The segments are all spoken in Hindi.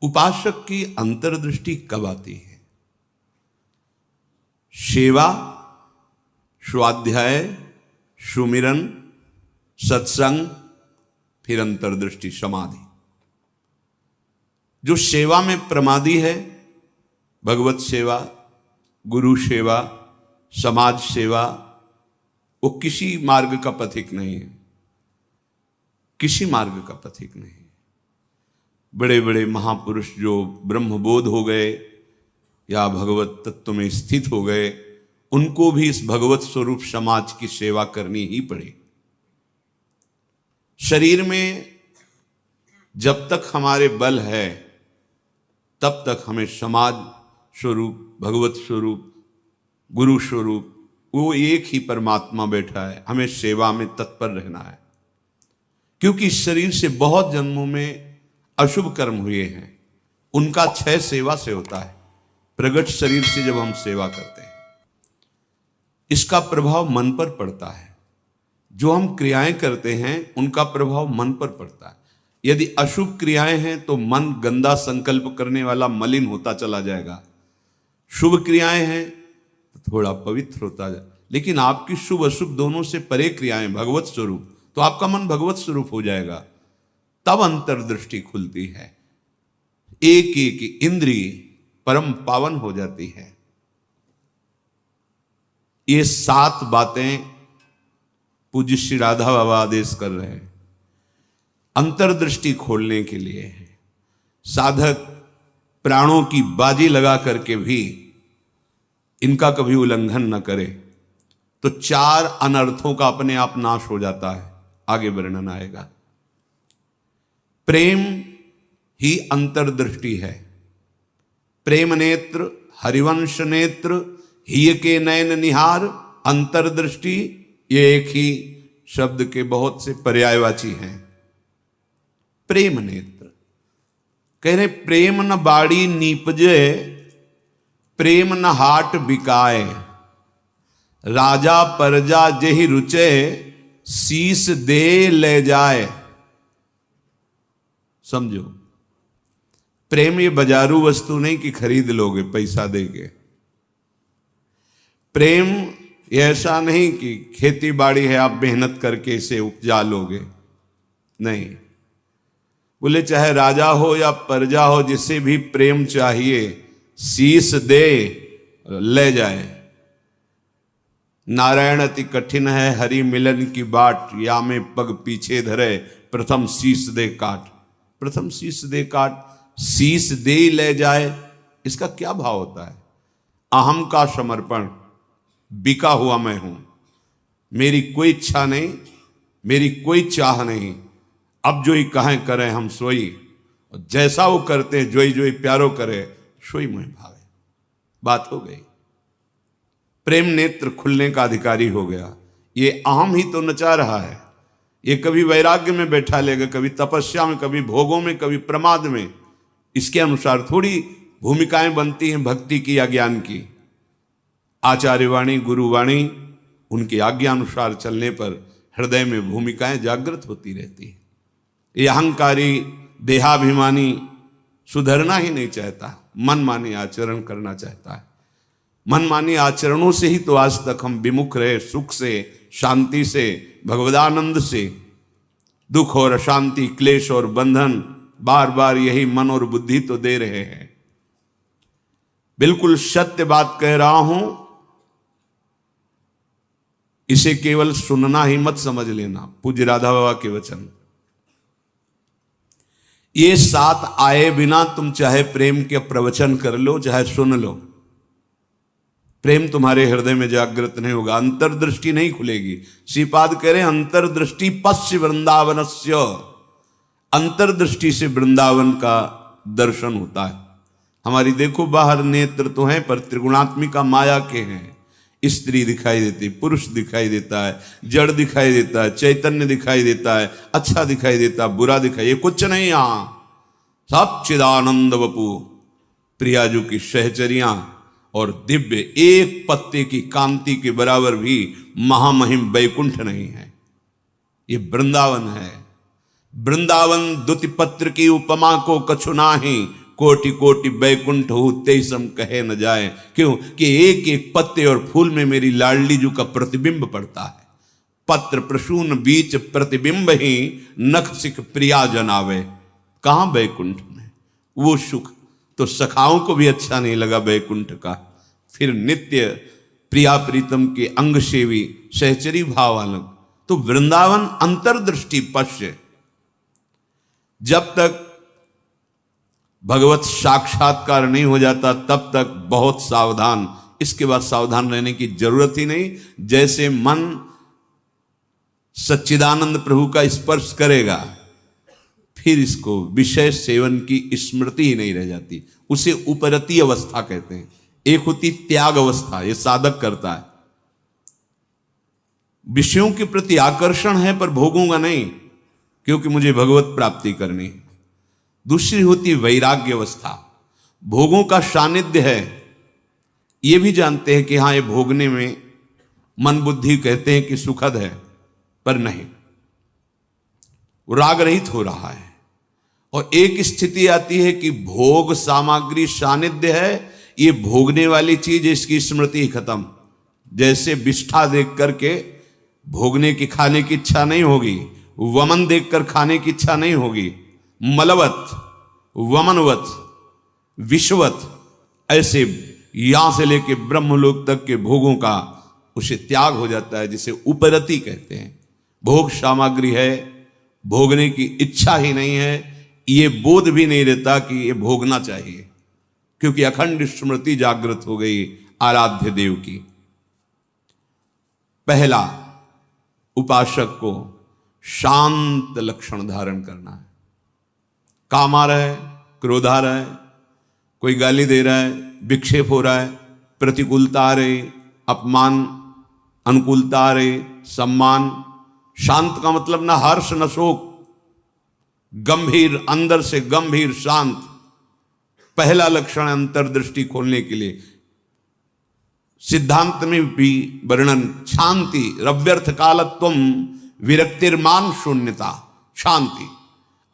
उपासक की अंतर्दृष्टि कब आती है? सेवा, स्वाध्याय, सुमिरन, सत्संग, फिर अंतर्दृष्टि समाधि। जो सेवा में प्रमादी है, भगवत सेवा, गुरु सेवा, समाज सेवा, वो किसी मार्ग का पथिक नहीं है, किसी मार्ग का पथिक नहीं। बड़े बड़े महापुरुष जो ब्रह्मबोध हो गए या भगवत तत्व में स्थित हो गए, उनको भी इस भगवत स्वरूप समाज की सेवा करनी ही पड़ी। शरीर में जब तक हमारे बल है तब तक हमें समाज स्वरूप, भगवत स्वरूप, गुरु स्वरूप, वो एक ही परमात्मा बैठा है, हमें सेवा में तत्पर रहना है। क्योंकि इस शरीर से बहुत जन्मों में अशुभ कर्म हुए हैं, उनका क्षय सेवा से होता है। प्रगट शरीर से जब हम सेवा करते हैं, इसका प्रभाव मन पर पड़ता है। जो हम क्रियाएं करते हैं उनका प्रभाव मन पर पड़ता है। यदि अशुभ क्रियाएं हैं तो मन गंदा संकल्प करने वाला मलिन होता चला जाएगा। शुभ क्रियाएं हैं तो थोड़ा पवित्र होता जाए। लेकिन आपकी शुभ अशुभ दोनों से परे क्रियाएं भगवत स्वरूप, तो आपका मन भगवत स्वरूप हो जाएगा। तब अंतर्दृष्टि खुलती है, एक एक इंद्रिय परम पावन हो जाती है। ये 7 बातें पूज्य श्री राधा बाबा आदेश कर रहे हैं, अंतर्दृष्टि खोलने के लिए है। साधक प्राणों की बाजी लगा करके भी इनका कभी उल्लंघन न करे तो 4 अनर्थों का अपने आप नाश हो जाता है। आगे वर्णन आएगा। प्रेम ही अंतर्दृष्टि है। प्रेम नेत्र, हरिवंश नेत्र, हिय के नयन निहार, अंतर्दृष्टि, ये एक ही शब्द के बहुत से पर्यायवाची हैं। प्रेम नेत्र कह रहे प्रेम न बाड़ी नीपजे, प्रेम न हाट बिकाए, राजा परजा जेहि रुचे, शीस दे ले जाए। समझो, प्रेम ये बाजारू वस्तु नहीं कि खरीद लोगे पैसा देके। प्रेम ये ऐसा नहीं कि खेती बाड़ी है आप मेहनत करके इसे उपजा लोगे, नहीं। बोले चाहे राजा हो या प्रजा हो, जिसे भी प्रेम चाहिए शीस दे ले जाए। नारायण अति कठिन है हरि मिलन की बाट, या में पग पीछे धरे, प्रथम शीस दे काट। प्रथम शीस दे काट, शीस दे ले जाए, इसका क्या भाव होता है? अहम का समर्पण, बिका हुआ मैं हूं, मेरी कोई इच्छा नहीं, मेरी कोई चाह नहीं, अब जो ही कहें करें हम सोई, और जैसा वो करते जोई जोई प्यारो करे, सोई मुझे भावे। बात हो गई। प्रेम नेत्र खुलने का अधिकारी हो गया। ये अहम ही तो नचा रहा है। ये कभी वैराग्य में बैठा लेगा, कभी तपस्या में, कभी भोगों में, कभी प्रमाद में। इसके अनुसार थोड़ी भूमिकाएं बनती हैं भक्ति की या ज्ञान की। आचार्यवाणी, गुरुवाणी, उनकी आज्ञानुसार चलने पर हृदय में भूमिकाएं जागृत होती रहती हैं। ये अहंकारी देहाभिमानी सुधरना ही नहीं चाहता, मनमानी आचरण करना चाहता है। मनमानी आचरणों से ही तो आज तक हम विमुख रहे, सुख से, शांति से, भगवदानंद से। दुख और अशांति, क्लेश और बंधन बार बार यही मन और बुद्धि तो दे रहे हैं। बिल्कुल सत्य बात कह रहा हूं, इसे केवल सुनना ही मत समझ लेना। पूज्य राधा बाबा के वचन, ये 7 आए बिना तुम चाहे प्रेम के प्रवचन कर लो, चाहे सुन लो, प्रेम तुम्हारे हृदय में जागृत नहीं होगा, अंतर्दृष्टि नहीं खुलेगी। श्रीपाद कह रहे अंतर्दृष्टि पश्य वृंदावनस्य, अंतर्दृष्टि से वृंदावन का दर्शन होता है। हमारी देखो बाहर नेत्र तो हैं पर त्रिगुणात्मिका माया के हैं। स्त्री दिखाई देती, पुरुष दिखाई देता है, जड़ दिखाई देता है, चैतन्य दिखाई देता है, अच्छा दिखाई देता है, बुरा दिखाई, ये कुछ नहीं। यहां सब चिदानंद वपु, प्रियाजू की सहचरियां और दिव्य एक पत्ते की कांति के बराबर भी महामहिम वैकुंठ नहीं है। ये वृंदावन है। वृंदावन द्युति पत्र की उपमा को कछु नाही, कोटि कोटि बैकुंठ हो तेईसम कहे न जाए। क्यों कि एक एक पत्ते और फूल में मेरी लाडली जू का प्रतिबिंब पड़ता है। पत्र प्रसून बीच प्रतिबिंब ही नख सिख प्रिया जनावे। कहां बैकुंठ में वो सुख तो सखाओं को भी अच्छा नहीं लगा बैकुंठ का। फिर नित्य प्रिया प्रीतम के अंग सेवी सहचरी भाव अलग। तो वृंदावन अंतर्दृष्टि पश्य। जब तक भगवत साक्षात्कार नहीं हो जाता तब तक बहुत सावधान। इसके बाद सावधान रहने की जरूरत ही नहीं। जैसे मन सच्चिदानंद प्रभु का स्पर्श करेगा फिर इसको विषय सेवन की स्मृति ही नहीं रह जाती। उसे उपरती अवस्था कहते हैं। एक होती त्याग अवस्था, ये साधक करता है, विषयों के प्रति आकर्षण है पर भोगूंगा नहीं क्योंकि मुझे भगवत प्राप्ति करनी है। दूसरी होती वैराग्य अवस्था, भोगों का सानिध्य है, ये भी जानते हैं कि हाँ ये भोगने में मन बुद्धि कहते हैं कि सुखद है पर नहीं, वो राग रहित हो रहा है। और एक स्थिति आती है कि भोग सामग्री सानिध्य है, ये भोगने वाली चीज इसकी स्मृति खत्म। जैसे विष्ठा देख करके भोगने की खाने की इच्छा नहीं होगी, वमन देखकर खाने की इच्छा नहीं होगी, मलवत वमनवत विश्ववत ऐसे यहां से लेके ब्रह्मलोक तक के भोगों का उसे त्याग हो जाता है, जिसे उपरति कहते हैं। भोग सामग्री है, भोगने की इच्छा ही नहीं है, ये बोध भी नहीं रहता कि ये भोगना चाहिए क्योंकि अखंड स्मृति जागृत हो गई आराध्य देव की। पहला उपासक को शांत लक्षण धारण करना है। काम आ रहा है, क्रोध आ रहा है, कोई गाली दे रहा है, विक्षेप हो रहा है, प्रतिकूलता आ रही, अपमान अनुकूलता आ रही, सम्मान। शांत का मतलब ना हर्ष न शोक, गंभीर, अंदर से गंभीर शांत। पहला लक्षण अंतर्दृष्टि खोलने के लिए सिद्धांत में भी वर्णन, शांति रव्यर्थ कालत्वम विरक्तिर्मान शून्यता। शांति,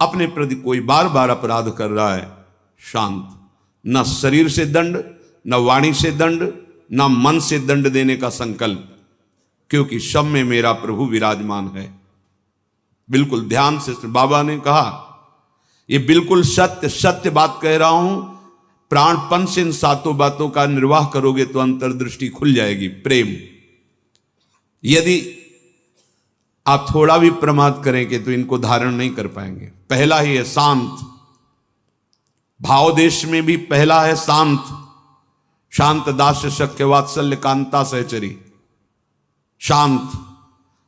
अपने प्रति कोई बार बार अपराध कर रहा है, शांत। न शरीर से दंड, न वाणी से दंड, न मन से दंड देने का संकल्प, क्योंकि सब में मेरा प्रभु विराजमान है। बिल्कुल ध्यान से बाबा ने कहा, ये बिल्कुल सत्य सत्य बात कह रहा हूं। प्राणपन से इन सातों बातों का निर्वाह करोगे तो अंतर्दृष्टि खुल जाएगी। प्रेम, यदि आप थोड़ा भी प्रमाद करेंगे तो इनको धारण नहीं कर पाएंगे। पहला ही है शांत, भाव देश में भी पहला है शांत। शांत दास्य शक्य वात्सल्य कांता सहचरी। शांत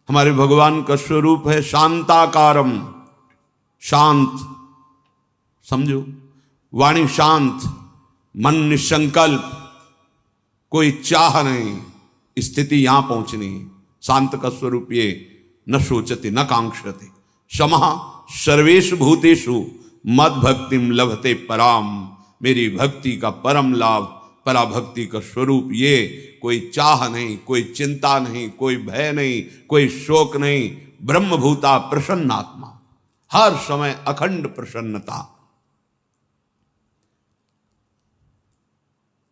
हमारे भगवान का स्वरूप है, शांताकारम, शांत। समझो, वाणी शांत, मन निसंकल्प, कोई चाह नहीं, स्थिति यहां पहुंचनी। शांत का स्वरूप ये, न शोचते न कांक्षते, समः सर्वेषु भूतेषु मद भक्तिम लभते पराम। मेरी भक्ति का परम लाभ, पराभक्ति का स्वरूप ये। कोई चाह नहीं, कोई चिंता नहीं, कोई भय नहीं, कोई शोक नहीं। ब्रह्मभूता प्रसन्नात्मा, हर समय अखंड प्रसन्नता।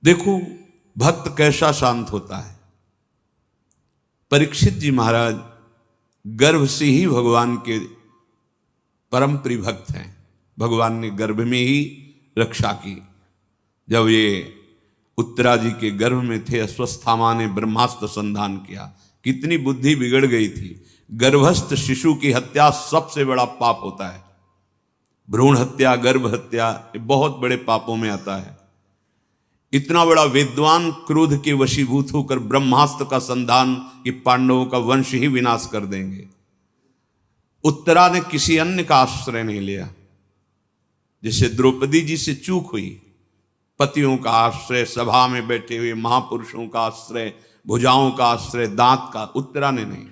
देखो भक्त कैसा शांत होता है। परीक्षित जी महाराज गर्भ से ही भगवान के परम प्रिय भक्त हैं। भगवान ने गर्भ में ही रक्षा की। जब ये उत्तरा जी के गर्भ में थे, अश्वस्थामा ने ब्रह्मास्त्र संधान किया। कितनी बुद्धि बिगड़ गई थी। गर्भस्थ शिशु की हत्या सबसे बड़ा पाप होता है। भ्रूण हत्या, गर्भ हत्या, ये बहुत बड़े पापों में आता है। इतना बड़ा विद्वान क्रोध के वशीभूत होकर ब्रह्मास्त्र का संधान कि पांडवों का वंश ही विनाश कर देंगे। उत्तरा ने किसी अन्य का आश्रय नहीं लिया। जैसे द्रौपदी जी से चूक हुई, पतियों का आश्रय, सभा में बैठे हुए महापुरुषों का आश्रय, भुजाओं का आश्रय, दांत का, उत्तरा ने नहीं।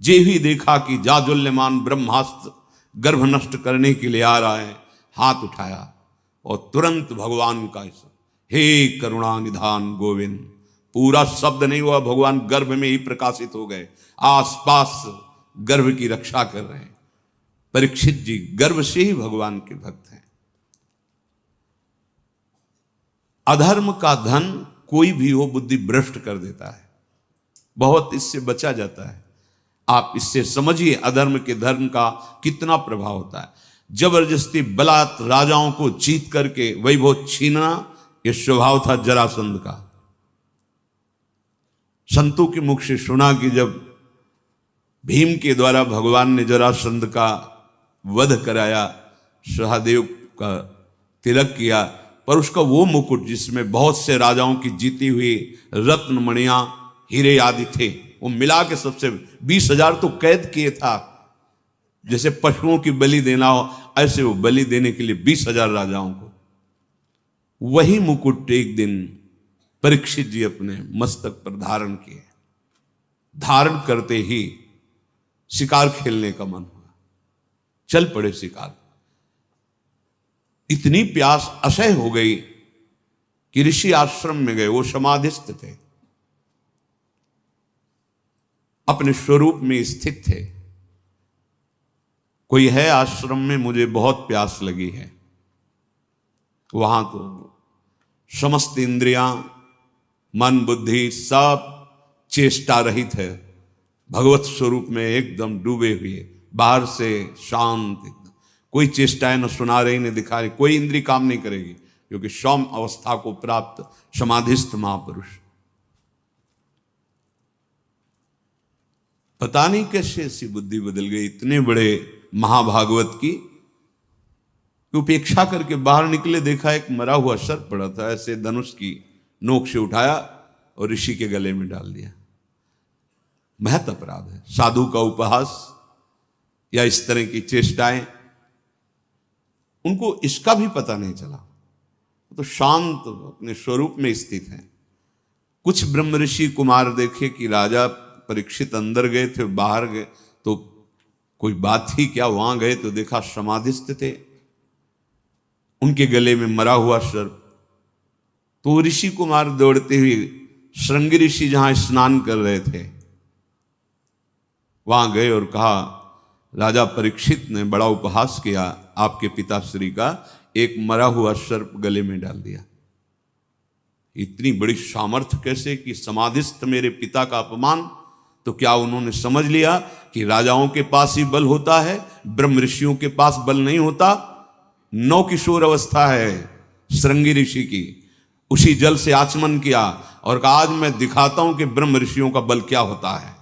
जे ही देखा कि जाजुल्यमान ब्रह्मास्त्र गर्भ नष्ट करने के लिए आ रहा है, हाथ उठाया और तुरंत भगवान का हे करुणा निधान गोविंद। पूरा शब्द नहीं हुआ, भगवान गर्भ में ही प्रकाशित हो गए, आसपास गर्भ की रक्षा कर रहे हैं। परीक्षित जी गर्भ से ही भगवान के भक्त हैं। अधर्म का धन कोई भी हो बुद्धि भ्रष्ट कर देता है, बहुत इससे बचा जाता है। आप इससे समझिए अधर्म के धर्म का कितना प्रभाव होता है। जबरदस्ती बलात् राजाओं को जीत करके वैभव छीनना, यह स्वभाव था जरासंध का। संतों के मुख से सुना कि जब भीम के द्वारा भगवान ने जरासंध का वध कराया, सहदेव का तिलक किया, पर उसका वो मुकुट जिसमें बहुत से राजाओं की जीती हुई रत्न मणियां हीरे आदि थे, वो मिला के सबसे 20,000 तो कैद किए था। जैसे पशुओं की बलि देना हो, ऐसे वो बलि देने के लिए 20,000 राजाओं को। वही मुकुट एक दिन परीक्षित जी अपने मस्तक पर धारण किए। धारण करते ही शिकार खेलने का मन हुआ, चल पड़े शिकार। इतनी प्यास असह्य हो गई कि ऋषि आश्रम में गए। वो समाधिस्थ थे, अपने स्वरूप में स्थित थे। कोई है आश्रम में, मुझे बहुत प्यास लगी है। वहां तो समस्त इंद्रियां, मन, बुद्धि सब चेष्टा रहित है, भगवत स्वरूप में एकदम डूबे हुए, बाहर से शांत एकदम। कोई चेष्टाएं न सुना रही न दिखा रही, कोई इंद्री काम नहीं करेगी, क्योंकि सौम्य अवस्था को प्राप्त समाधिस्थ महापुरुष। पता नहीं कैसे ऐसी बुद्धि बदल गई इतने बड़े महाभागवत की। उपेक्षा करके बाहर निकले, देखा एक मरा हुआ सर्प पड़ा था, ऐसे धनुष की नोक से उठाया और ऋषि के गले में डाल दिया। महत अपराध है। साधु का उपहास या इस तरह की चेष्टाएं, उनको इसका भी पता नहीं चला, तो शांत अपने स्वरूप में स्थित हैं। कुछ ब्रह्म ऋषि कुमार देखे कि राजा परीक्षित अंदर गए थे, बाहर गए तो कोई बात ही क्या, वहां गए तो देखा समाधिस्थ थे, उनके गले में मरा हुआ सर्प। तो ऋषि कुमार दौड़ते हुए श्रृंगी ऋषि जहां स्नान कर रहे थे वहां गए और कहा, राजा परीक्षित ने बड़ा उपहास किया आपके पिताश्री का, एक मरा हुआ सर्प गले में डाल दिया। इतनी बड़ी सामर्थ्य कैसे कि समाधिस्थ मेरे पिता का अपमान। तो क्या उन्होंने समझ लिया कि राजाओं के पास ही बल होता है, ब्रह्म ऋषियों के पास बल नहीं होता? नौ किशोर अवस्था है श्रृंगी ऋषि की, उसी जल से आचमन किया और कहा आज मैं दिखाता हूं कि ब्रह्म ऋषियों का बल क्या होता है।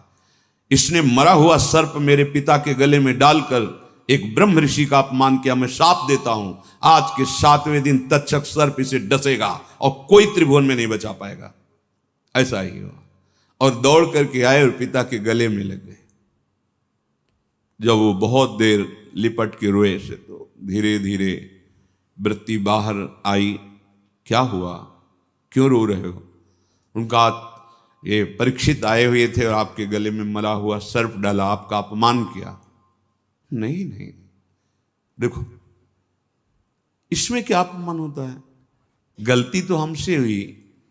इसने मरा हुआ सर्प मेरे पिता के गले में डालकर एक ब्रह्म ऋषि का अपमान किया। मैं शाप देता हूं, आज के 7वें दिन तक्षक सर्प इसे डसेगा और कोई त्रिभुवन में नहीं बचा पाएगा। ऐसा ही हुआ और दौड़ करके आए और पिता के गले में लग गए। जब वो बहुत देर लिपट के रोए से तो धीरे धीरे वृत्ति बाहर आई। क्या हुआ, क्यों रो रहे हो? उनका ये परीक्षित आए हुए थे और आपके गले में मरा हुआ सर्प डाला, आपका अपमान किया। नहीं नहीं, देखो इसमें क्या अपमान होता है? गलती तो हमसे हुई,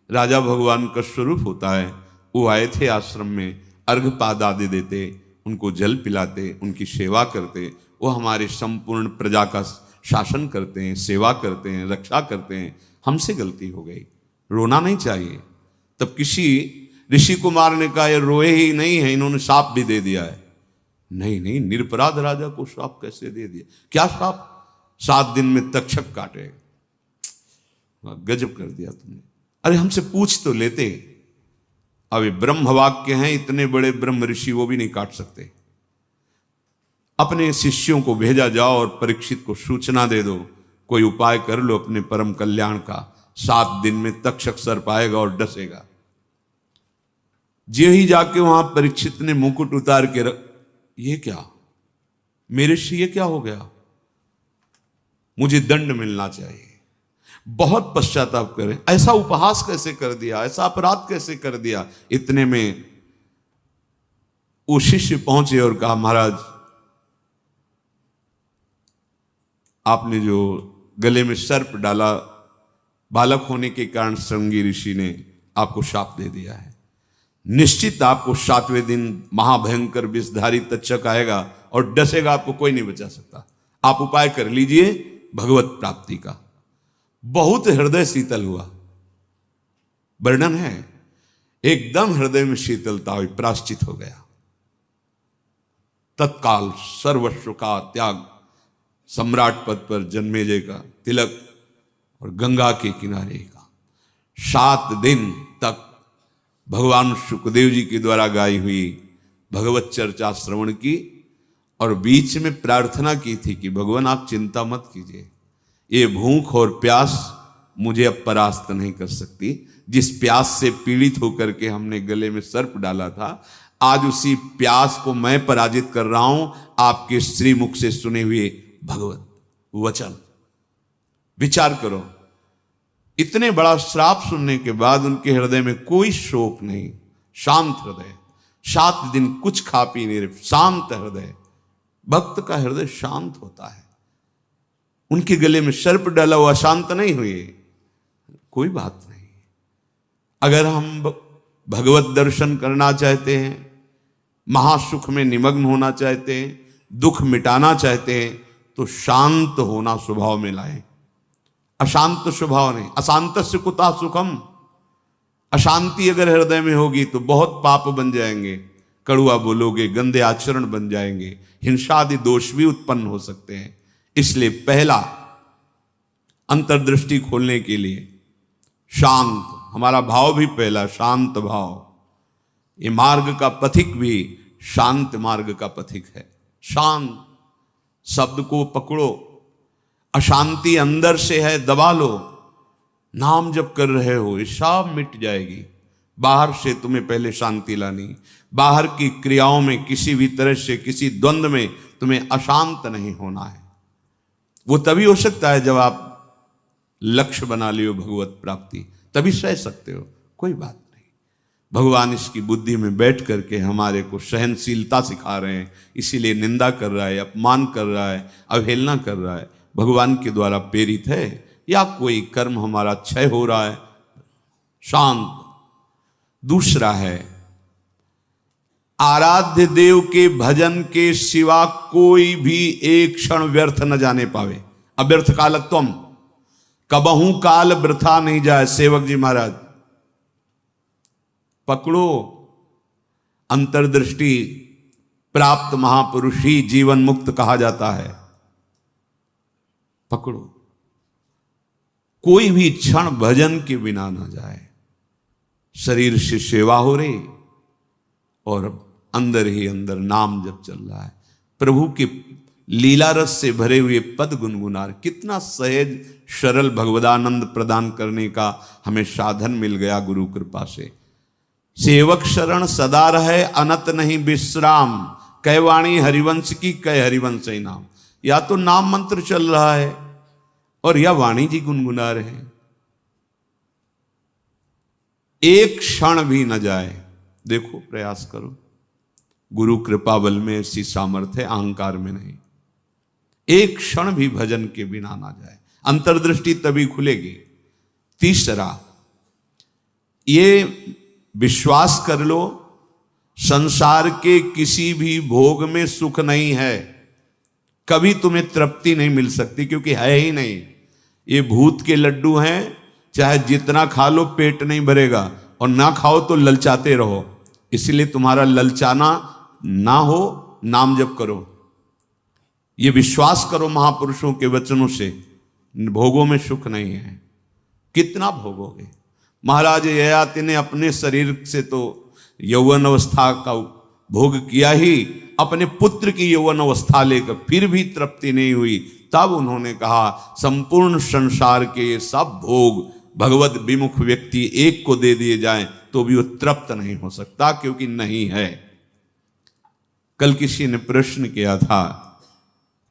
राजा भगवान का स्वरूप होता है। वो आए थे आश्रम में, अर्घपाद आदि देते, उनको जल पिलाते, उनकी सेवा करते। वो हमारे संपूर्ण प्रजा का शासन करते हैं, सेवा करते हैं, रक्षा करते हैं। हमसे गलती हो गई, रोना नहीं चाहिए। तब किसी ऋषि कुमार ने कहा ये रोए ही नहीं है, इन्होंने शाप भी दे दिया है। नहीं नहीं, निरपराध राजा को शाप कैसे दे दिया? क्या शाप? 7 दिन में तक्षक काटेगा। गजब कर दिया तुमने। अरे हमसे पूछ तो लेते। अब ये ब्रह्म वाक्य हैं, इतने बड़े ब्रह्म ऋषि वो भी नहीं काट सकते। अपने शिष्यों को भेजा जाओ और परीक्षित को सूचना दे दो, कोई उपाय कर लो अपने परम कल्याण का। 7 दिन में तक्षक सर्प आएगा और डसेगा। जे ही जाके वहां परीक्षित ने मुकुट उतार के ये क्या मेरे से, ये क्या हो गया? मुझे दंड मिलना चाहिए। बहुत पश्चाताप करें, ऐसा उपहास कैसे कर दिया, ऐसा अपराध कैसे कर दिया। इतने में वो शिष्य पहुंचे और कहा महाराज आपने जो गले में सर्प डाला, बालक होने के कारण श्रृंगी ऋषि ने आपको शाप दे दिया है। निश्चित आपको 7वें दिन महाभयंकर विषधारी तक्षक आएगा और डसेगा, आपको कोई नहीं बचा सकता। आप उपाय कर लीजिए भगवत प्राप्ति का। बहुत हृदय शीतल हुआ। वर्णन है। एकदम हृदय में शीतलता हुई, प्रायश्चित हो गया। तत्काल सर्वस्व का त्याग, सम्राट पद पर जन्मेजय का तिलक और गंगा के किनारे का 7 दिन तक भगवान सुखदेव जी के द्वारा गाई हुई भगवत चर्चा श्रवण की और बीच में प्रार्थना की थी कि भगवान आप चिंता मत कीजिए, ये भूख और प्यास मुझे अब परास्त नहीं कर सकती। जिस प्यास से पीड़ित होकर के हमने गले में सर्प डाला था, आज उसी प्यास को मैं पराजित कर रहा हूं आपके श्रीमुख से सुने हुए भगवत वचन। विचार करो, इतने बड़ा श्राप सुनने के बाद उनके हृदय में कोई शोक नहीं, शांत हृदय, 7 दिन कुछ खा पी नहीं रहे, शांत हृदय। भक्त का हृदय शांत होता है। उनके गले में सर्प डाला हुआ शांत नहीं हुए, कोई बात नहीं। अगर हम भगवत दर्शन करना चाहते हैं, महासुख में निमग्न होना चाहते हैं, दुख मिटाना चाहते हैं, तो शांत होना स्वभाव में लाएं। अशांत स्वभाव नहीं। अशांतस्य कुतः सुखम। अशांति अगर हृदय में होगी तो बहुत पाप बन जाएंगे, कड़ुआ बोलोगे, गंदे आचरण बन जाएंगे, हिंसा आदि दोष भी उत्पन्न हो सकते हैं। इसलिए पहला अंतर्दृष्टि खोलने के लिए शांत, हमारा भाव भी पहला शांत भाव। ये मार्ग का पथिक भी शांत मार्ग का पथिक है। शांत शब्द को पकड़ो, अशांति अंदर से है दबा लो। नाम जब कर रहे हो ये सब मिट जाएगी। बाहर से तुम्हें पहले शांति लानी, बाहर की क्रियाओं में किसी भी तरह से किसी द्वंद्व में तुम्हें अशांत नहीं होना है। वो तभी हो सकता है जब आप लक्ष्य बना लियो भगवत प्राप्ति, तभी सह सकते हो, कोई बात नहीं। भगवान इसकी बुद्धि में बैठ करके हमारे को सहनशीलता सिखा रहे हैं, इसीलिए निंदा कर रहा है, अपमान कर रहा है, अवहेलना कर रहा है। भगवान के द्वारा प्रेरित है या कोई कर्म हमारा क्षय हो रहा है, शांत। दूसरा है आराध्य देव के भजन के सिवा कोई भी एक क्षण व्यर्थ न जाने पावे। अव्यर्थ कालत्वम, कबहू काल वृथा नहीं जाए। सेवक जी महाराज पकड़ो, अंतर्दृष्टि प्राप्त महापुरुष ही जीवन मुक्त कहा जाता है। पकड़ो, कोई भी क्षण भजन के बिना ना जाए। शरीर से सेवा हो रही और अंदर ही अंदर नाम जब चल रहा है, प्रभु के लीला रस से भरे हुए पद गुनगुना। कितना सहज सरल भगवदानंद प्रदान करने का हमें साधन मिल गया गुरु कृपा से। सेवक शरण सदा रहे, अनत नहीं विश्राम। कै वाणी हरिवंश की, कै हरिवंश ही नाम। या तो नाम मंत्र चल रहा है और या वाणी जी गुनगुना रहे हैं, एक क्षण भी न जाए। देखो, प्रयास करो। गुरु कृपा बल में ऐसी सामर्थ्य, अहंकार में नहीं। एक क्षण भी भजन के बिना ना जाए, अंतर्दृष्टि तभी खुलेगी। तीसरा, ये विश्वास कर लो, संसार के किसी भी भोग में सुख नहीं है। कभी तुम्हें तृप्ति नहीं मिल सकती, क्योंकि है ही नहीं। ये भूत के लड्डू हैं, चाहे जितना खा लो पेट नहीं भरेगा, और ना खाओ तो ललचाते रहो। इसलिए तुम्हारा ललचाना ना हो, नाम जप करो। ये विश्वास करो महापुरुषों के वचनों से, भोगों में सुख नहीं है। कितना भोगोगे? महाराज ययाति ने अपने शरीर से तो यौवन अवस्था का भोग किया ही, अपने पुत्र की यौवन अवस्था लेकर फिर भी तृप्ति नहीं हुई। तब उन्होंने कहा, संपूर्ण संसार के सब भोग भगवत विमुख व्यक्ति एक को दे दिए जाएं तो भी वो तृप्त नहीं हो सकता, क्योंकि नहीं है। कल किसी ने प्रश्न किया था,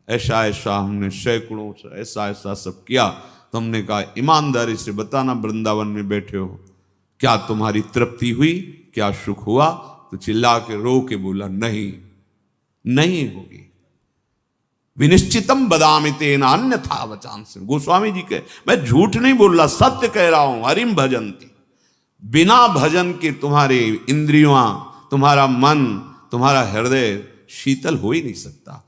ऐसा ऐसा हमने सैकड़ों ऐसा ऐसा सब किया, तो हमने कहा ईमानदारी से बताना, वृंदावन में बैठे हो, क्या तुम्हारी तृप्ति हुई, क्या सुख हुआ? तो चिल्ला के रो के बोला, नहीं, नहीं होगी। विनिश्चितम बदामि तेन अन्यथा वचांस। गोस्वामी जी के, मैं झूठ नहीं बोल रहा, सत्य कह रहा हूं। हरिम भजन्ति, बिना भजन के तुम्हारे इंद्रियां, तुम्हारा मन, तुम्हारा हृदय शीतल हो ही नहीं सकता,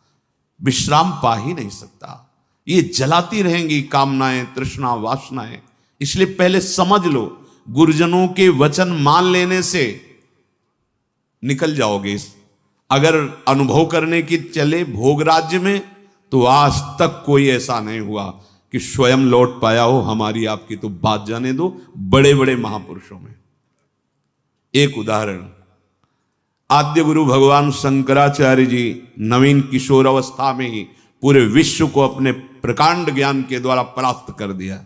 विश्राम पा ही नहीं सकता। ये जलाती रहेंगी कामनाएं, तृष्णा, वासनाएं। इसलिए पहले समझ लो, गुरुजनों के वचन मान लेने से निकल जाओगे। अगर अनुभव करने की चले भोग राज्य में, तो आज तक कोई ऐसा नहीं हुआ कि स्वयं लौट पाया हो। हमारी आपकी तो बात जाने दो, बड़े बड़े महापुरुषों में। एक उदाहरण, आद्य गुरु भगवान शंकराचार्य जी नवीन किशोर अवस्था में ही पूरे विश्व को अपने प्रकांड ज्ञान के द्वारा परास्त कर दिया।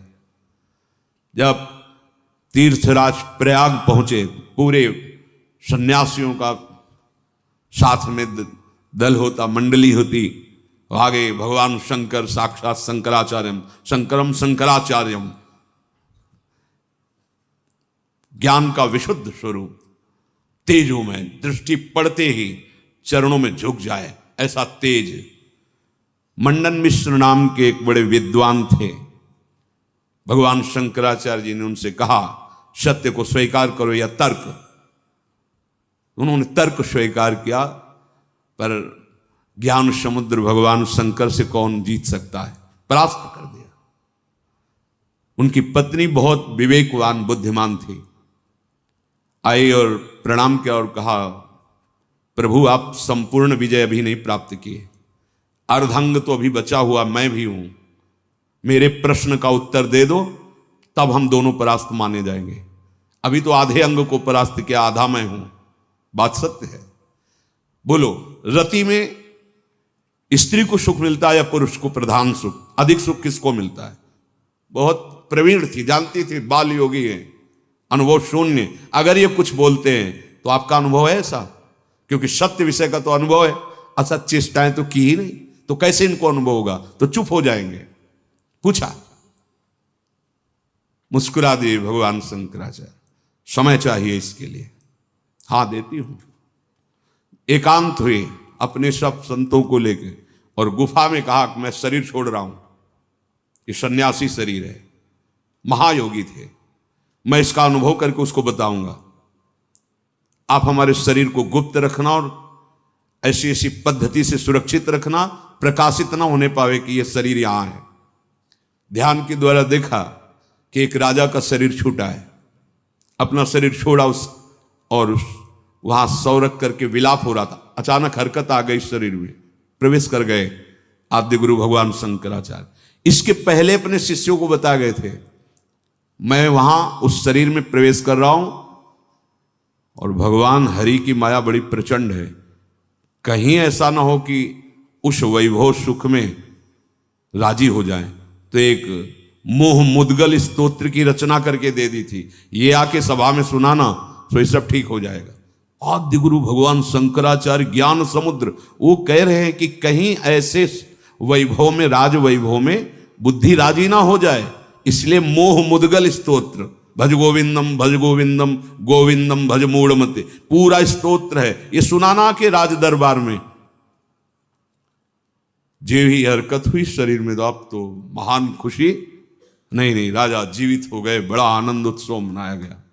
जब तीर्थराज प्रयाग पहुंचे, पूरे सन्यासियों का साथ में दल होता, मंडली होती, आगे भगवान शंकर साक्षात शंकराचार्यम, शंकरम शंकराचार्यम, ज्ञान का विशुद्ध स्वरूप, तेजों में दृष्टि पड़ते ही चरणों में झुक जाए, ऐसा तेज। मंडन मिश्र नाम के एक बड़े विद्वान थे। भगवान शंकराचार्य जी ने उनसे कहा, सत्य को स्वीकार करो या तर्क। उन्होंने तर्क स्वीकार किया, पर ज्ञान समुद्र भगवान शंकर से कौन जीत सकता है, परास्त कर दिया। उनकी पत्नी बहुत विवेकवान बुद्धिमान थी, आई और प्रणाम किया और कहा, प्रभु आप संपूर्ण विजय अभी नहीं प्राप्त किए, अर्धांग तो अभी बचा हुआ मैं भी हूं, मेरे प्रश्न का उत्तर दे दो, तब हम दोनों परास्त माने जाएंगे। अभी तो आधे अंग को परास्त किया, आधा मैं हूं। बात सत्य है। बोलो, रति में स्त्री को सुख मिलता है या पुरुष को प्रधान सुख? अधिक सुख किसको मिलता है? बहुत प्रवीण थी, जानती थी, बाल योगी है, अनुभव शून्य। अगर ये कुछ बोलते हैं तो आपका अनुभव है ऐसा? क्योंकि सत्य विषय का तो अनुभव है, असत चेष्टाएं तो की ही नहीं, तो कैसे इनको अनुभव होगा? तो चुप हो जाएंगे। पूछा, मुस्कुरा दिए भगवान शंकराचार्य, समय चाहिए इसके लिए। हाँ देती हूं। एकांत हुए अपने सब संतों को लेकर और गुफा में कहा कि मैं शरीर छोड़ रहा हूं, ये सन्यासी शरीर है, महायोगी थे, मैं इसका अनुभव करके उसको बताऊंगा। आप हमारे शरीर को गुप्त रखना और ऐसी ऐसी पद्धति से सुरक्षित रखना, प्रकाशित ना होने पावे कि यह शरीर यहां है। ध्यान के द्वारा देखा कि एक राजा का शरीर छूटा है, अपना शरीर छोड़ा और वहां सौ रख करके विलाप हो रहा था। अचानक हरकत आ गई शरीर में, प्रवेश कर गए आद्य गुरु भगवान शंकराचार्य। इसके पहले अपने शिष्यों को बता गए थे, मैं वहां उस शरीर में प्रवेश कर रहा हूं और भगवान हरि की माया बड़ी प्रचंड है, कहीं ऐसा ना हो कि उस वैभव सुख में राजी हो जाए। तो एक मोह मुद्गल स्तोत्र की रचना करके दे दी थी, ये आके सभा में सुनाना तो ये सब ठीक हो जाएगा। आद्य गुरु भगवान शंकराचार्य ज्ञान समुद्र, वो कह रहे हैं कि कहीं ऐसे वैभव में, राज वैभव में बुद्धि राजी ना हो जाए, इसलिए मोह मुद्गल स्तोत्र, भज गोविंदम गोविंदम भज मूढ़मते, पूरा स्तोत्र है, ये सुनाना के राज दरबार में। जे ही हरकत हुई शरीर में, तो अब तो महान खुशी, नहीं राजा जीवित हो गए, बड़ा आनंद उत्सव मनाया गया।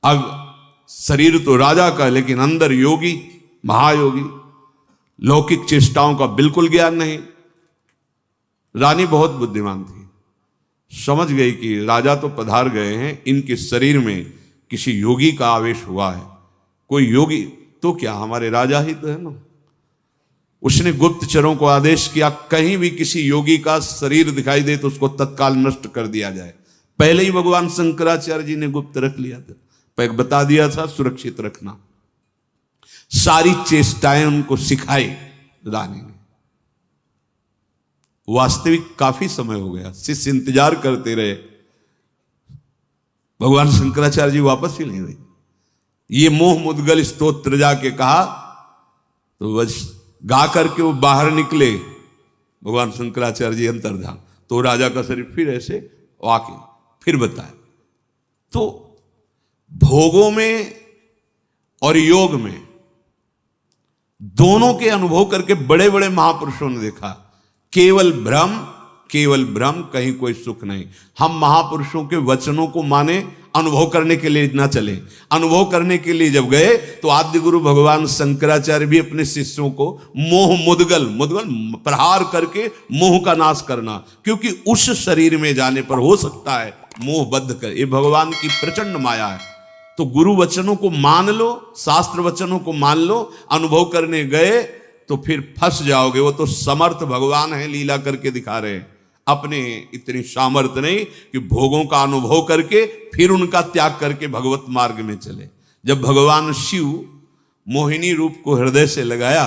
अब शरीर तो राजा का, लेकिन अंदर योगी, महायोगी, लौकिक चेष्टाओं का बिल्कुल ज्ञान नहीं। रानी बहुत बुद्धिमान थी, समझ गई कि राजा तो पधार गए हैं, इनके शरीर में किसी योगी का आवेश हुआ है। कोई योगी तो क्या, हमारे राजा ही तो है ना। उसने गुप्तचरों को आदेश किया, कहीं भी किसी योगी का शरीर दिखाई दे तो उसको तत्काल नष्ट कर दिया जाए। पहले ही भगवान शंकराचार्य जी ने गुप्त रख लिया था, बता दिया था सुरक्षित रखना। सारी चेष्टाएं उनको सिखाई रानी ने। वास्तविक काफी समय हो गया, शिष्य इंतजार करते रहे, भगवान शंकराचार्य जी वापस ही नहीं हुए। ये मोह मुद्गल स्तोत्र जाके कहा तो बस गा करके वो बाहर निकले। भगवान शंकराचार्य जी अंतर्धान, तो राजा का शरीर फिर ऐसे वाके फिर बताया। तो भोगों में और योग में दोनों के अनुभव करके बड़े बड़े महापुरुषों ने देखा, केवल भ्रम, कहीं कोई सुख नहीं। हम महापुरुषों के वचनों को माने, अनुभव करने के लिए ना चले। अनुभव करने के लिए जब गए तो आद्य गुरु भगवान शंकराचार्य भी अपने शिष्यों को मोह मुद्गल प्रहार करके मोह का नाश करना, क्योंकि उस शरीर में जाने पर हो सकता है मोहबद्ध कर, ये भगवान की प्रचंड माया है। तो गुरु वचनों को मान लो, शास्त्र वचनों को मान लो, अनुभव करने गए तो फिर फंस जाओगे। वो तो समर्थ भगवान है, लीला करके दिखा रहे हैं। अपने इतनी सामर्थ्य नहीं कि भोगों का अनुभव करके फिर उनका त्याग करके भगवत मार्ग में चले। जब भगवान शिव मोहिनी रूप को हृदय से लगाया,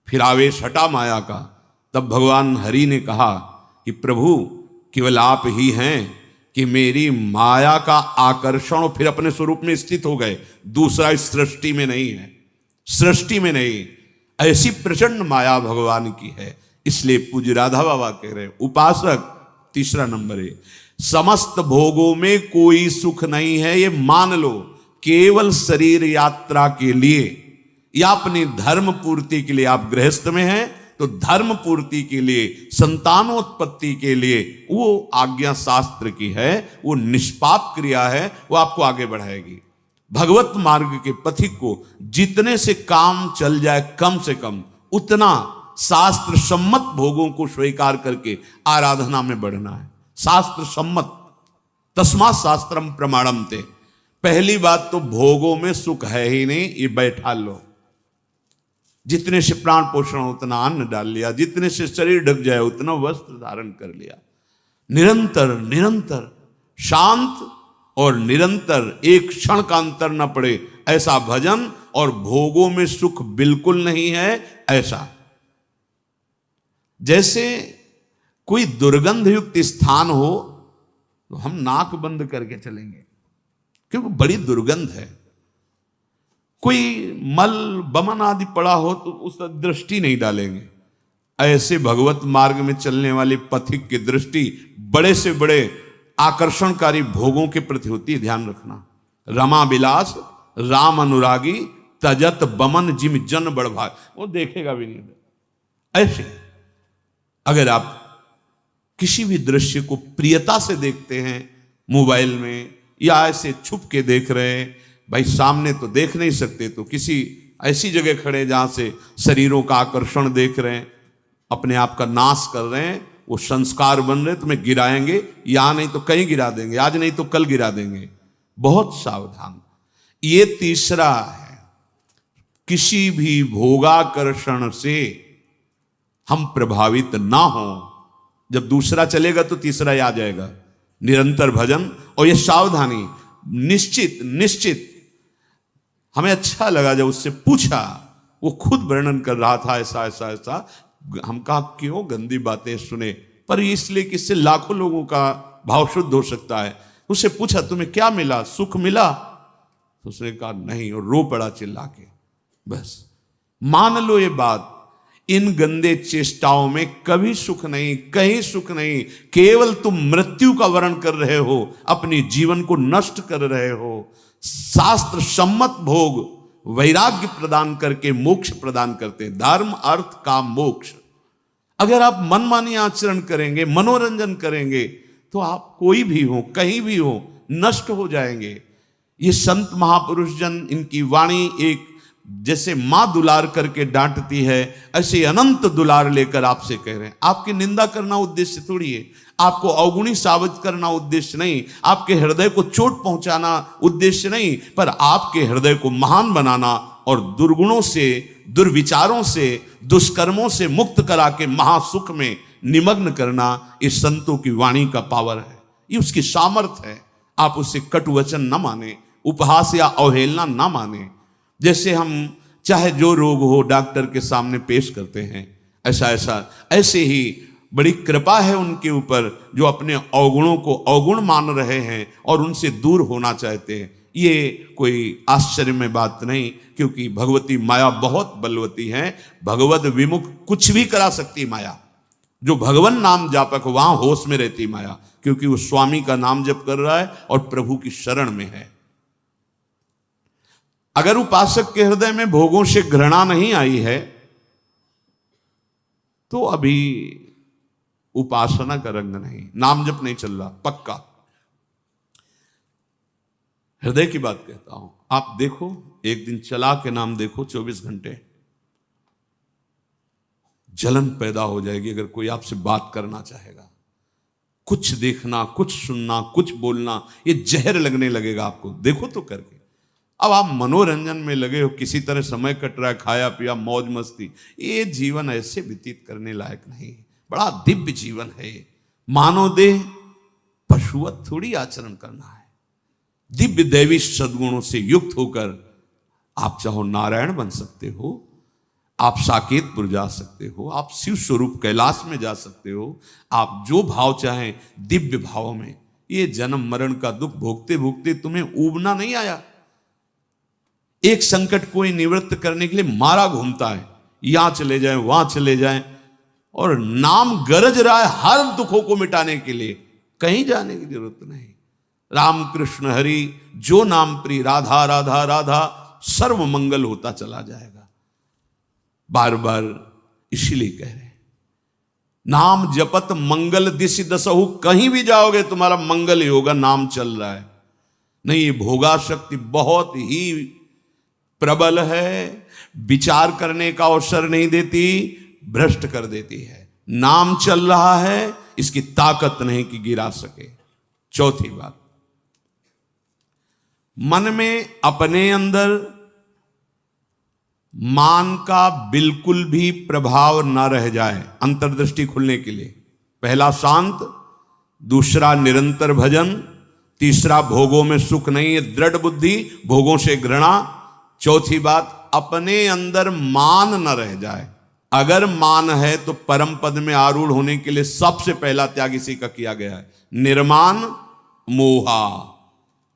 फिर आवेश हटा माया का, तब भगवान हरि ने कहा कि प्रभु केवल आप ही हैं कि मेरी माया का आकर्षण, और फिर अपने स्वरूप में स्थित हो गए। दूसरा इस सृष्टि में नहीं है, सृष्टि में नहीं। ऐसी प्रचंड माया भगवान की है। इसलिए पूज्य राधा बाबा कह रहे उपासक, तीसरा नंबर है, समस्त भोगों में कोई सुख नहीं है, ये मान लो। केवल शरीर यात्रा के लिए या अपनी धर्म पूर्ति के लिए आप गृहस्थ में हैं, तो धर्म पूर्ति के लिए, संतानोत्पत्ति के लिए वो आज्ञा शास्त्र की है, वो निष्पाप क्रिया है, वो आपको आगे बढ़ाएगी। भगवत मार्ग के पथिक को जितने से काम चल जाए कम से कम, उतना शास्त्र सम्मत भोगों को स्वीकार करके आराधना में बढ़ना है। शास्त्र सम्मत, तस्मात् शास्त्रम प्रमाणम ते। पहली बात तो भोगों में सुख है ही नहीं, ये बैठा लो। जितने से प्राण पोषण उतना अन्न डाल लिया, जितने से शरीर ढक जाए उतना वस्त्र धारण कर लिया। निरंतर निरंतर शांत और निरंतर, एक क्षण का अंतर न पड़े ऐसा भजन, और भोगों में सुख बिल्कुल नहीं है ऐसा। जैसे कोई दुर्गंध युक्त स्थान हो तो हम नाक बंद करके चलेंगे क्योंकि बड़ी दुर्गंध है। कोई मल बमन आदि पड़ा हो तो उस पर दृष्टि नहीं डालेंगे। ऐसे भगवत मार्ग में चलने वाले पथिक की दृष्टि बड़े से बड़े आकर्षणकारी भोगों के प्रति होती है, ध्यान रखना। रमा विलास राम अनुरागी तजत बमन जिम जन बड़भाग, वो देखेगा भी नहीं। ऐसे अगर आप किसी भी दृश्य को प्रियता से देखते हैं मोबाइल में, या ऐसे छुप के देख रहे हैं, भाई सामने तो देख नहीं सकते, तो किसी ऐसी जगह खड़े जहां से शरीरों का आकर्षण देख रहे हैं, अपने आप का नाश कर रहे हैं, वो संस्कार बन रहे, तुम्हें गिराएंगे, यहां नहीं तो कहीं गिरा देंगे, आज नहीं तो कल गिरा देंगे। बहुत सावधान। ये तीसरा है, किसी भी भोगाकर्षण से हम प्रभावित ना हो। जब दूसरा चलेगा तो तीसरा ही आ जाएगा। निरंतर भजन और ये सावधानी, निश्चित निश्चित। हमें अच्छा लगा जब उससे पूछा, वो खुद वर्णन कर रहा था ऐसा ऐसा ऐसा। हम कहा क्यों गंदी बातें सुने, पर इसलिए कि इससे लाखों लोगों का भाव शुद्ध हो सकता है। उससे पूछा तुम्हें क्या मिला, सुख मिला? तो उसने कहा नहीं, और रो पड़ा चिल्ला के। बस मान लो ये बात, इन गंदे चेष्टाओं में कभी सुख नहीं, कहीं सुख नहीं। केवल तुम मृत्यु का वर्ण कर रहे हो, अपनी जीवन को नष्ट कर रहे हो। शास्त्र सम्मत भोग वैराग्य प्रदान करके मोक्ष प्रदान करते हैं, धर्म अर्थ काम मोक्ष। अगर आप मनमानी आचरण करेंगे, मनोरंजन करेंगे, तो आप कोई भी हो, कहीं भी हो, नष्ट हो जाएंगे। ये संत महापुरुष जन, इनकी वाणी एक जैसे मां दुलार करके डांटती है, ऐसे अनंत दुलार लेकर आपसे कह रहे हैं। आपकी निंदा करना उद्देश्य थोड़ी है, आपको अवगुणी साबित करना उद्देश्य नहीं, आपके हृदय को चोट पहुंचाना उद्देश्य नहीं, पर आपके हृदय को महान बनाना और दुर्गुणों से, दुर्विचारों से, दुष्कर्मों से मुक्त करा के महासुख में निमग्न करना, इस संतों की वाणी का पावर है, ये उसकी सामर्थ्य है। आप उससे कटु वचन न माने, उपहास या अवहेलना न माने। जैसे हम चाहे जो रोग हो डॉक्टर के सामने पेश करते हैं, ऐसे ही बड़ी कृपा है उनके ऊपर जो अपने अवगुणों को अवगुण मान रहे हैं और उनसे दूर होना चाहते हैं। ये कोई आश्चर्य में बात नहीं, क्योंकि भगवती माया बहुत बलवती है। भगवत विमुख कुछ भी करा सकती माया। जो भगवान नाम जापक वहां होश में रहती माया, क्योंकि वो स्वामी का नाम जप कर रहा है और प्रभु की शरण में है। अगर उपासक के हृदय में भोगों से घृणा नहीं आई है तो अभी उपासना का रंग नहीं, नाम जप नहीं चल रहा पक्का। हृदय की बात कहता हूं। आप देखो, एक दिन चला के नाम देखो 24 घंटे, जलन पैदा हो जाएगी अगर कोई आपसे बात करना चाहेगा। कुछ देखना, कुछ सुनना, कुछ बोलना, ये जहर लगने लगेगा आपको। देखो तो करके। अब आप मनोरंजन में लगे हो, किसी तरह समय कट रहा है, खाया पिया, मौज मस्ती, ये जीवन ऐसे व्यतीत करने लायक नहीं। बड़ा दिव्य जीवन है। मानव देह पशुवत थोड़ी आचरण करना है। दिव्य दैवी सद्गुणों से युक्त होकर आप चाहो नारायण बन सकते हो, आप साकेतपुर जा सकते हो, आप शिव स्वरूप कैलाश में जा सकते हो, आप जो भाव चाहें दिव्य भाव में। ये जन्म मरण का दुख भोगते भोगते तुम्हें ऊबना नहीं आया। एक संकट कोई निवृत्त करने के लिए मारा घूमता है, यहां चले जाएं, वहां चले जाएं, और नाम गरज रहा है हर दुखों को मिटाने के लिए। कहीं जाने की जरूरत नहीं। राम कृष्ण हरि जो नाम प्रिय, राधा राधा राधा, सर्व मंगल होता चला जाएगा। बार बार इसीलिए कह रहे हैं, नाम जपत मंगल दिशि दसहु। कहीं भी जाओगे तुम्हारा मंगल ही होगा, नाम चल रहा है। नहीं, ये भोगा शक्ति बहुत ही प्रबल है, विचार करने का अवसर नहीं देती, भ्रष्ट कर देती है। नाम चल रहा है, इसकी ताकत नहीं कि गिरा सके। चौथी बात, मन में अपने अंदर मान का बिल्कुल भी प्रभाव ना रह जाए। अंतर्दृष्टि खुलने के लिए पहला शांत, दूसरा निरंतर भजन, तीसरा भोगों में सुख नहीं है, दृढ़ बुद्धि, भोगों से घृणा। चौथी बात, अपने अंदर मान न रह जाए। अगर मान है तो परम पद में आरूढ़ होने के लिए सबसे पहला त्याग इसी का किया गया है। निर्मान मोहा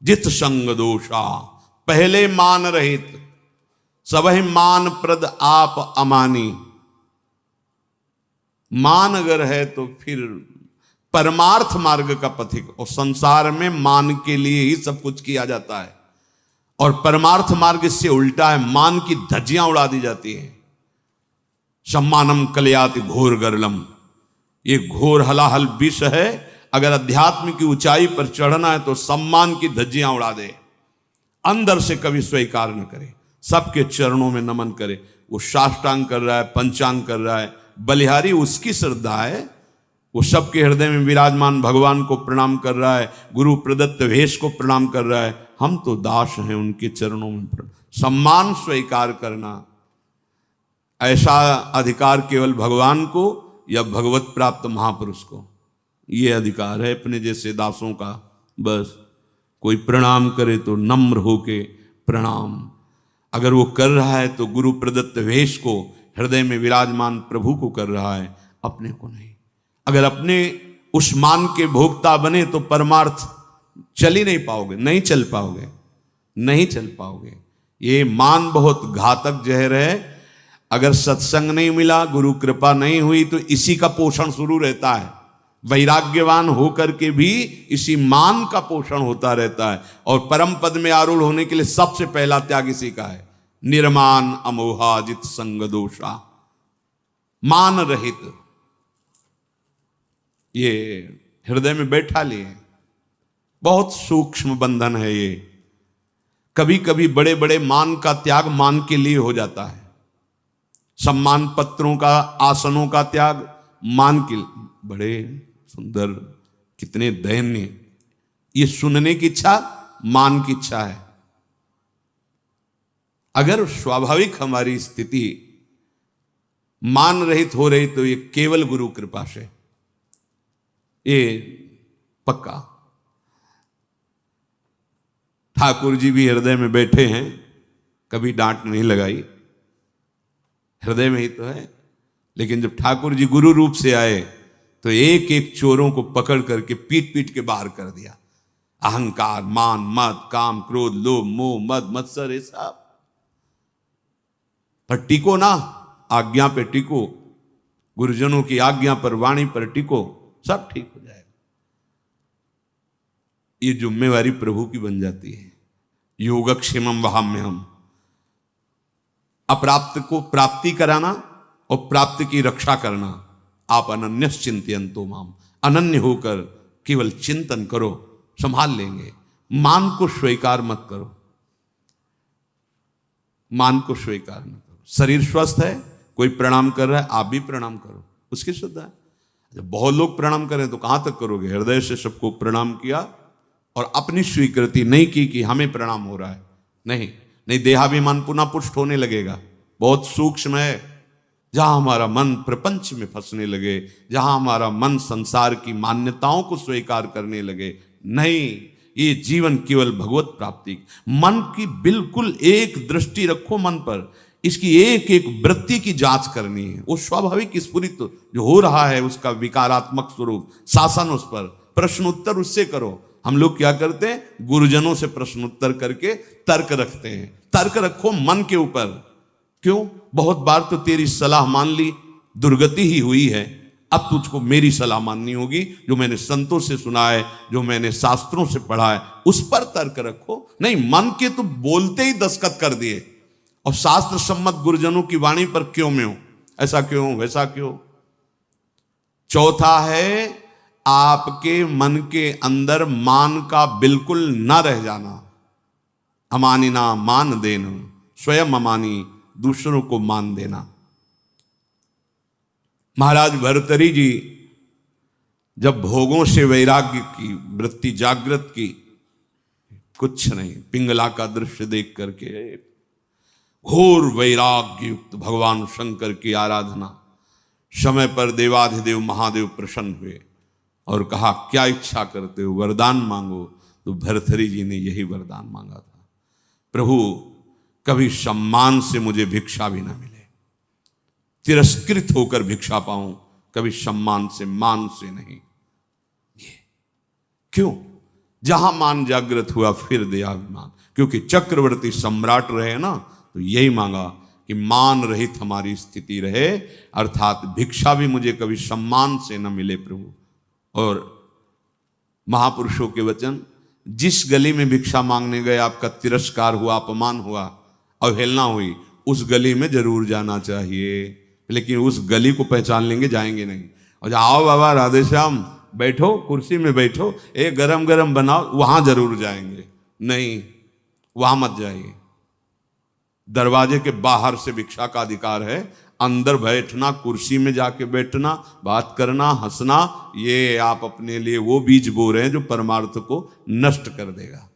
जित संग दोषा। पहले मान रहित, सबहि मान प्रद आप अमानी। मान अगर है तो फिर परमार्थ मार्ग का पथिक। और संसार में मान के लिए ही सब कुछ किया जाता है, और परमार्थ मार्ग इससे उल्टा है, मान की धज्जियां उड़ा दी जाती हैं। सम्मानम कलयाति घोर गरलम, ये घोर हलाहल विष है। अगर अध्यात्म की ऊंचाई पर चढ़ना है तो सम्मान की धज्जियां उड़ा दे, अंदर से कभी स्वीकार न करे, सबके चरणों में नमन करे। वो साष्टांग कर रहा है, पंचांग कर रहा है, बलिहारी उसकी श्रद्धा है। वो सबके हृदय में विराजमान भगवान को प्रणाम कर रहा है, गुरु प्रदत्त वेश को प्रणाम कर रहा है। हम तो दास हैं उनके चरणों में। सम्मान स्वीकार करना, ऐसा अधिकार केवल भगवान को या भगवत प्राप्त महापुरुष को ये अधिकार है, अपने जैसे दासों का। बस कोई प्रणाम करे तो नम्र होके प्रणाम। अगर वो कर रहा है तो गुरु प्रदत्त वेश को, हृदय में विराजमान प्रभु को कर रहा है, अपने को नहीं। अगर अपने उस मान के भोक्ता बने तो परमार्थ चल ही नहीं पाओगे, नहीं चल पाओगे, नहीं चल पाओगे। ये मान बहुत घातक जहर है। अगर सत्संग नहीं मिला, गुरु कृपा नहीं हुई, तो इसी का पोषण शुरू रहता है। वैराग्यवान होकर के भी इसी मान का पोषण होता रहता है। और परम पद में आरूढ़ होने के लिए सबसे पहला त्याग इसी का है। निर्मान अमोहा जित संग दोषा, मान रहित। ये हृदय में बैठा लिए, बहुत सूक्ष्म बंधन है ये। कभी कभी बड़े बड़े मान का त्याग मान के लिए हो जाता है। सम्मान पत्रों का, आसनों का त्याग मान के लिए। बड़े सुंदर, कितने दयनीय। ये सुनने की इच्छा मान की इच्छा है। अगर स्वाभाविक हमारी स्थिति मान रहित हो रही तो ये केवल गुरु कृपा से, ये पक्का। ठाकुर जी भी हृदय में बैठे हैं, कभी डांट नहीं लगाई, हृदय में ही तो है। लेकिन जब ठाकुर जी गुरु रूप से आए तो एक एक चोरों को पकड़ करके पीट पीट के बाहर कर दिया। अहंकार, मान, मद, काम, क्रोध, लोभ, मोह, मद, मत्सर, ये सब पर टिको ना, आज्ञा पे टिको, गुरुजनों की आज्ञा पर, वाणी पर टिको, सब ठीक हो जाएगा। ये जिम्मेवारी प्रभु की बन जाती है। योगक्षेमम वहाम्यहम, अप्राप्त को प्राप्ति कराना और प्राप्त की रक्षा करना। आप अनन्यश्चिंतयन्तो माम, अनन्य होकर केवल चिंतन करो, संभाल लेंगे। मान को स्वीकार मत करो, मान को स्वीकार न करो। शरीर स्वस्थ है, कोई प्रणाम कर रहा है, आप भी प्रणाम करो, उसकी श्रद्धा है। जब बहुत लोग प्रणाम करें तो कहां तक करोगे? हृदय से सबको प्रणाम किया और अपनी स्वीकृति नहीं की कि हमें प्रणाम हो रहा है। नहीं नहीं, देहाभिमान पुनः पुष्ट होने लगेगा। बहुत सूक्ष्म है। जहां हमारा मन प्रपंच में फंसने लगे, जहां हमारा मन संसार की मान्यताओं को स्वीकार करने लगे, नहीं, ये जीवन केवल भगवत प्राप्ति। मन की बिल्कुल एक दृष्टि रखो मन पर, इसकी एक एक वृत्ति की जांच करनी है। वो स्वाभाविक स्फुरित जो हो रहा है उसका विकारात्मक स्वरूप, शासन उस पर, प्रश्न उत्तर उससे करो। हम लोग क्या करते हैं? गुरुजनों से प्रश्न उत्तर करके तर्क रखते हैं। तर्क रखो मन के ऊपर। क्यों? बहुत बार तो तेरी सलाह मान ली, दुर्गति ही हुई है, अब तुझको मेरी सलाह माननी होगी, जो मैंने संतों से सुना है, जो मैंने शास्त्रों से पढ़ा है, उस पर तर्क रखो। नहीं, मन के तो बोलते ही दस्तखत कर दिए और शास्त्र सम्मत गुरुजनों की वाणी पर क्यों में हो, ऐसा क्यों, वैसा क्यों। चौथा है आपके मन के अंदर मान का बिल्कुल न रह जाना। अमानिना मान देना, स्वयं अमानी, दूसरों को मान देना। महाराज भर्तृहरि जी जब भोगों से वैराग्य की वृत्ति जागृत की, कुछ नहीं, पिंगला का दृश्य देख करके घोर वैराग्य युक्त भगवान शंकर की आराधना, समय पर देवाधिदेव महादेव प्रसन्न हुए और कहा क्या इच्छा करते हो, वरदान मांगो। तो भर्तृहरि जी ने यही वरदान मांगा था, प्रभु कभी सम्मान से मुझे भिक्षा भी ना मिले, तिरस्कृत होकर भिक्षा पाऊं, कभी सम्मान से, मान से नहीं। ये क्यों? जहां मान जागृत हुआ फिर देहाभिमान, क्योंकि चक्रवर्ती सम्राट रहे ना, तो यही मांगा कि मान रहित हमारी स्थिति रहे, अर्थात भिक्षा भी मुझे कभी सम्मान से न मिले प्रभु। और महापुरुषों के वचन, जिस गली में भिक्षा मांगने गए आपका तिरस्कार हुआ, अपमान हुआ, अवहेलना हुई, उस गली में जरूर जाना चाहिए। लेकिन उस गली को पहचान लेंगे, जाएंगे नहीं। और आओ बाबा राधे श्याम, बैठो कुर्सी में बैठो, एक गरम गरम बनाओ, वहां जरूर जाएंगे। नहीं, वहां मत जाइए। दरवाजे के बाहर से भिक्षा का अधिकार है, अंदर बैठना, कुर्सी में जाके बैठना, बात करना, हंसना, ये आप अपने लिए वो बीज बो रहे हैं जो परमार्थ को नष्ट कर देगा।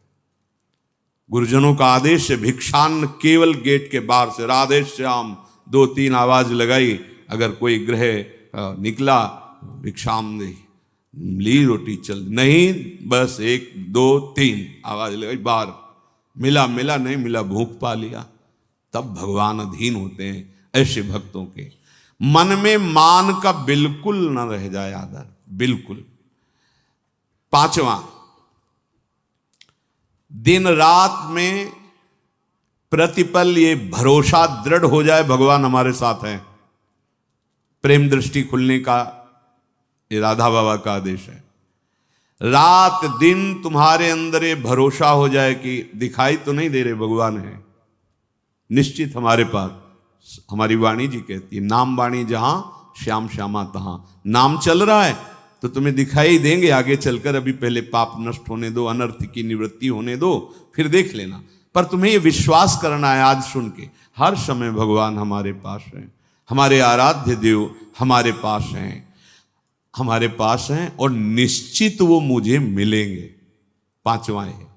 गुरुजनों का आदेश है, भिक्षान्न केवल गेट के बाहर से, राधे श्याम 2-3 आवाज लगाई, अगर कोई ग्रह निकला भिक्षाम दे, ली रोटी चल, नहीं बस 1 2 3 आवाज लगाई, बाहर मिला मिला, नहीं मिला भूख पा लिया। तब भगवान अधीन होते हैं ऐसे भक्तों के। मन में मान का बिल्कुल न रह जाए आदर, बिल्कुल। 5वां, दिन रात में प्रतिपल ये भरोसा दृढ़ हो जाए भगवान हमारे साथ हैं। प्रेम दृष्टि खुलने का ये राधा बाबा का आदेश है। रात दिन तुम्हारे अंदर ये भरोसा हो जाए कि दिखाई तो नहीं दे रहे, भगवान है निश्चित हमारे पास। हमारी वाणी जी कहती है, नाम वाणी जहां श्याम श्यामा तहां। नाम चल रहा है तो तुम्हें दिखाई देंगे आगे चलकर, अभी पहले पाप नष्ट होने दो, अनर्थ की निवृत्ति होने दो, फिर देख लेना। पर तुम्हें ये विश्वास करना है आज सुन के, हर समय भगवान हमारे पास हैं, हमारे आराध्य देव हमारे पास हैं, हमारे पास हैं और निश्चित वो मुझे मिलेंगे। 5वां है,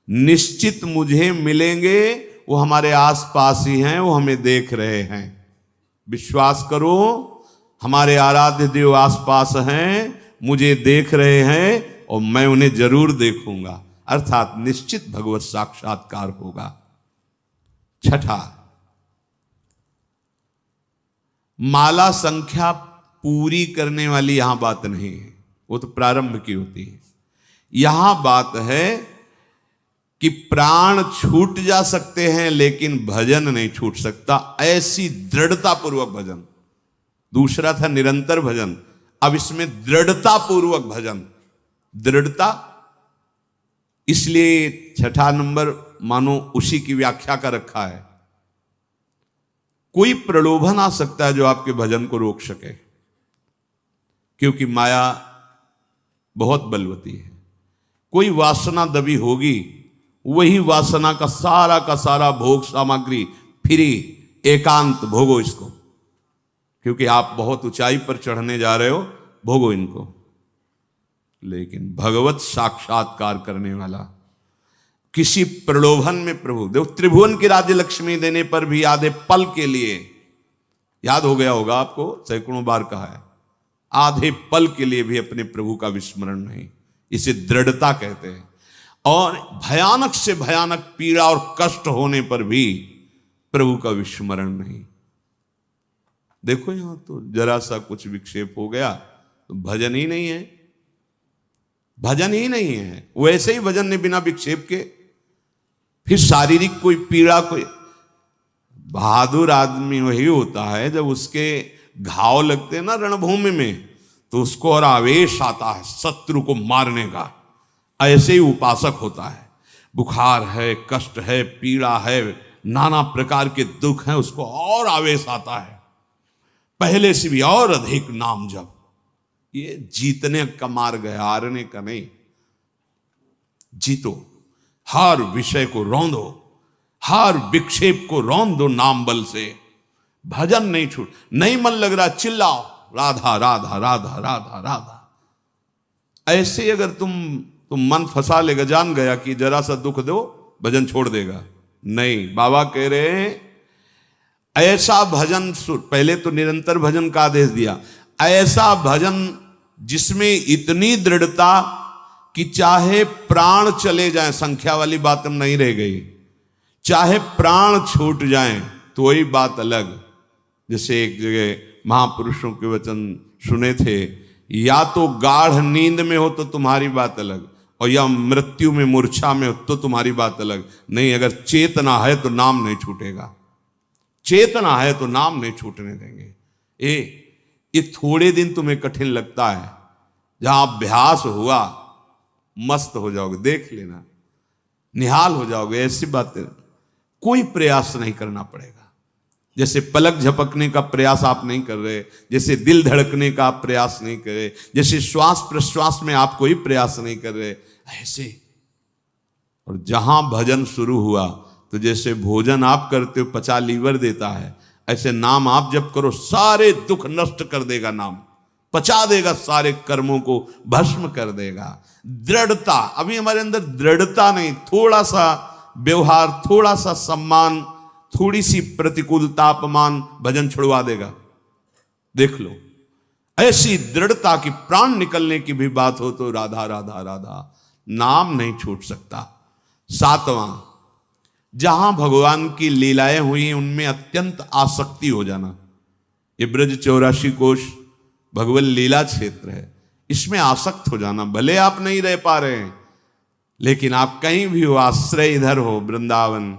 निश्चित मुझे मिलेंगे, वो हमारे आसपास ही हैं, वो हमें देख रहे हैं। विश्वास करो, हमारे आराध्य देव आसपास हैं, मुझे देख रहे हैं और मैं उन्हें जरूर देखूंगा, अर्थात निश्चित भगवत साक्षात्कार होगा। 6, माला संख्या पूरी करने वाली यहां बात नहीं है, वो तो प्रारंभ की होती है। यहां बात है कि प्राण छूट जा सकते हैं लेकिन भजन नहीं छूट सकता, ऐसी दृढ़ता पूर्वक भजन। दूसरा था निरंतर भजन, अब इसमें दृढ़ता पूर्वक भजन। दृढ़ता इसलिए 6 नंबर मानो उसी की व्याख्या का रखा है। कोई प्रलोभन आ सकता है जो आपके भजन को रोक सके, क्योंकि माया बहुत बलवती है। कोई वासना दबी होगी, वही वासना का सारा भोग सामग्री फ्री, एकांत भोगो इसको, क्योंकि आप बहुत ऊंचाई पर चढ़ने जा रहे हो, भोगो इनको। लेकिन भगवत साक्षात्कार करने वाला किसी प्रलोभन में प्रभु देखो, त्रिभुवन की राज्य लक्ष्मी देने पर भी आधे पल के लिए, याद हो गया होगा आपको, सैकड़ों बार कहा है, आधे पल के लिए भी अपने प्रभु का विस्मरण नहीं, इसे दृढ़ता कहते हैं। और भयानक से भयानक पीड़ा और कष्ट होने पर भी प्रभु का विस्मरण नहीं। देखो यहां तो जरा सा कुछ विक्षेप हो गया तो भजन ही नहीं है, भजन ही नहीं है। वैसे ही भजन ने बिना विक्षेप के, फिर शारीरिक कोई पीड़ा, कोई बहादुर आदमी वही होता है जब उसके घाव लगते हैं ना रणभूमि में, तो उसको और आवेश आता है शत्रु को मारने का। ऐसे ही उपासक होता है, बुखार है, कष्ट है, पीड़ा है, नाना प्रकार के दुख हैं, उसको और आवेश आता है, पहले से भी और अधिक नाम जप। ये जीतने का मार्ग है, हारने का नहीं। जीतो, हर विषय को रौंदो, हर विक्षेप को रौंद दो नाम बल से। भजन नहीं छूट, नहीं मन लग रहा चिल्लाओ राधा राधा राधा राधा राधा। ऐसे अगर तुम मन फंसा लेगा, जान गया कि जरा सा दुख दो भजन छोड़ देगा। नहीं, बाबा कह रहे हैं ऐसा भजन, पहले तो निरंतर भजन का आदेश दिया, ऐसा भजन जिसमें इतनी दृढ़ता कि चाहे प्राण चले जाएं, संख्या वाली बात हम नहीं रह गई, चाहे प्राण छूट जाएं तो वही बात अलग। जैसे एक जगह महापुरुषों के वचन सुने थे, या तो गाढ़ नींद में हो तो तुम्हारी बात अलग, और या मृत्यु में मूर्छा में हो तो तुम्हारी बात अलग। नहीं, अगर चेतना है तो नाम नहीं छूटेगा, चेतना है तो नाम नहीं छूटने देंगे। ये थोड़े दिन तुम्हें कठिन लगता है, जहां अभ्यास हुआ मस्त हो जाओगे, देख लेना, निहाल हो जाओगे। ऐसी बातें कोई प्रयास नहीं करना पड़ेगा। जैसे पलक झपकने का प्रयास आप नहीं कर रहे, जैसे दिल धड़कने का आप प्रयास नहीं कर रहे, जैसे श्वास प्रश्वास में आप कोई प्रयास नहीं कर रहे, ऐसे। और जहां भजन शुरू हुआ तो जैसे भोजन आप करते हो पचा लीवर देता है, ऐसे नाम आप जब करो सारे दुख नष्ट कर देगा, नाम पचा देगा, सारे कर्मों को भस्म कर देगा। दृढ़ता, अभी हमारे अंदर दृढ़ता नहीं, थोड़ा सा व्यवहार, थोड़ा सा सम्मान, थोड़ी सी प्रतिकूलता, अपमान भजन छुड़वा देगा। देख लो, ऐसी दृढ़ता की प्राण निकलने की भी बात हो तो राधा राधा राधा, नाम नहीं छूट सकता। सातवां, जहां भगवान की लीलाएं हुई उनमें अत्यंत आसक्ति हो जाना। ये ब्रज 84 कोश भगवत लीला क्षेत्र है, इसमें आसक्त हो जाना। भले आप नहीं रह पा रहे हैं, लेकिन आप कहीं भी हो, आश्रय इधर हो वृंदावन,